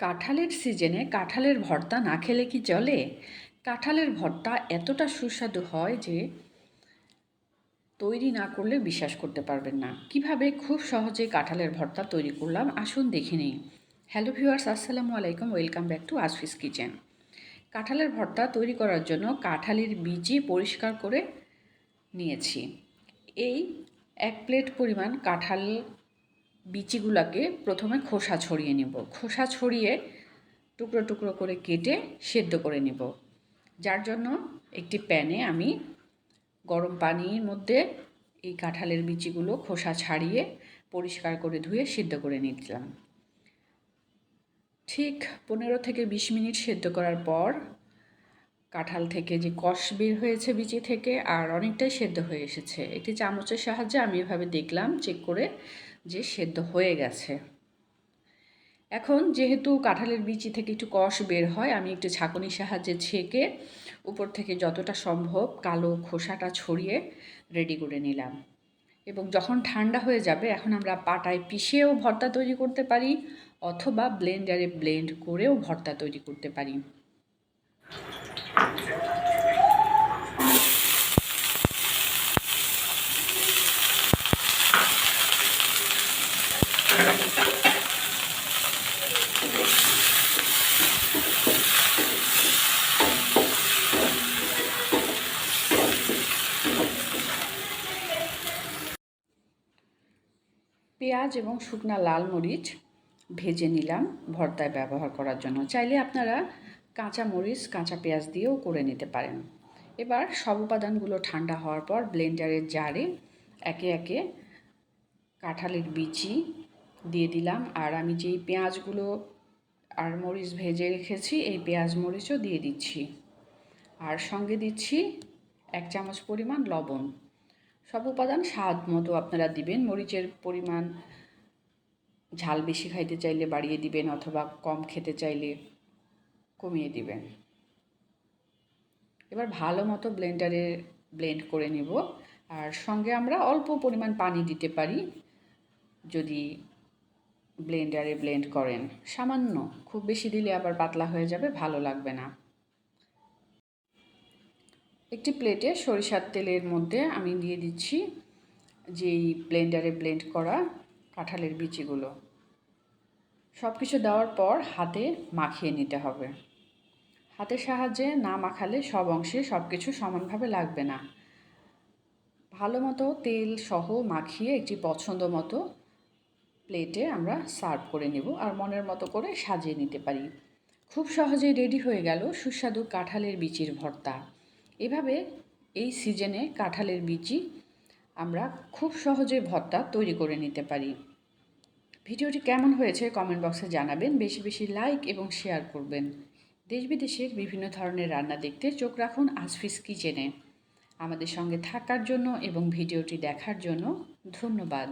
কাঁঠালের সিজনে কাঁঠালের ভর্তা না খেলে কি চলে? কাঁঠালের ভর্তা এতটা সুস্বাদু হয় যে তৈরি না করলে বিশ্বাস করতে পারবেন না। কিভাবে খুব সহজে কাঁঠালের ভর্তা তৈরি করলাম আসুন দেখে নিই। হ্যালো ভিউয়ার্স, আসসালামু আলাইকুম, ওয়েলকাম ব্যাক টু আসফিস কিচেন। কাঁঠালের ভর্তা তৈরি করার জন্য কাঁঠালের বীজই পরিষ্কার করে নিয়েছি। এই 1 প্লেট পরিমাণ কাঁঠাল বিচিগুলোকে প্রথমে খোসা ছড়িয়ে নেব। খোসা ছড়িয়ে টুকরো টুকরো করে কেটে সেদ্ধ করে নেব। যার জন্য একটি প্যানে আমি গরম পানির মধ্যে এই কাঁঠালের বিচিগুলো খোসা ছাড়িয়ে পরিষ্কার করে ধুয়ে সিদ্ধ করে নিলাম। ঠিক 15 থেকে 20 মিনিট সেদ্ধ করার পর কাঁঠাল থেকে যে কষ বের হয়েছে বিচি থেকে আর অনেকটাই সেদ্ধ হয়ে এসেছে। একটি চামচের সাহায্যে আমি এভাবে দেখলাম, চেক করে যে সেদ্ধ হয়ে গেছে। এখন যেহেতু কাঁঠালের বিচি থেকে একটু কষ বের হয়, আমি একটু ছাঁকনির সাহায্যে ছেঁকে উপর থেকে যতটা সম্ভব কালো খোসাটা ছড়িয়ে রেডি করে নিলাম। এবং যখন ঠান্ডা হয়ে যাবে, এখন আমরা পাটায় পিষেও ভর্তা তৈরি করতে পারি অথবা ব্লেন্ডারে ব্লেন্ড করেও ভর্তা তৈরি করতে পারি। পেঁয়াজ এবং শুকনা লাল মরিচ ভেজে নিলাম ভর্তায় ব্যবহার করার জন্য। চাইলে আপনারা কাঁচা মরিচ, কাঁচা পেঁয়াজ দিয়েও করে নিতে পারেন। এবার সব উপাদানগুলো ঠান্ডা হওয়ার পর ব্লেন্ডারের জারে একে একে কাঁঠালের বিচি দিয়ে দিলাম, আর আমি যেই পেঁয়াজগুলো আর মরিচ ভেজে রেখেছি এই পেঁয়াজ মরিচও দিয়ে দিচ্ছি, আর সঙ্গে দিচ্ছি 1 চামচ পরিমাণ লবণ। সব উপাদান স্বাদ মতো আপনারা দিবেন। মরিচের পরিমাণ ঝাল বেশি খাইতে চাইলে বাড়িয়ে দিবেন অথবা কম খেতে চাইলে কমিয়ে দিবেন। এবার ভালো মতো ব্লেন্ডারে ব্লেন্ড করে নেব, আর সঙ্গে আমরা অল্প পরিমাণ পানি দিতে পারি যদি ব্লেন্ডারে ব্লেন্ড করেন। সামান্য, খুব বেশি দিলে আবার পাতলা হয়ে যাবে, ভালো লাগবে না। একটি প্লেটে সরিষার তেলের মধ্যে আমি দিয়ে দিচ্ছি যেই ব্লেন্ডারে ব্লেন্ড করা কাঁঠালের বিচিগুলো। সব কিছু দেওয়ার পর হাতে মাখিয়ে নিতে হবে। হাতের সাহায্যে না মাখালে সব অংশে সব কিছু সমানভাবে লাগবে না। ভালো মতো তেল সহ মাখিয়ে একটি পছন্দ মতো প্লেটে আমরা সার্ভ করে নেব, আর মনের মতো করে সাজিয়ে নিতে পারি। খুব সহজেই রেডি হয়ে গেল সুস্বাদু কাঁঠালের বিচির ভর্তা। এভাবে এই সিজনে কাঁঠালের বিচি আমরা খুব সহজে ভর্তা তৈরি করে নিতে পারি। ভিডিওটি কেমন হয়েছে কমেন্ট বক্সে জানাবেন। বেশি বেশি লাইক এবং শেয়ার করবেন। দেশ বিদেশের বিভিন্ন ধরনের রান্না দেখতে চোখ রাখুন আসফিস কিচেনে। আমাদের সঙ্গে থাকার জন্য এবং ভিডিওটি দেখার জন্য ধন্যবাদ।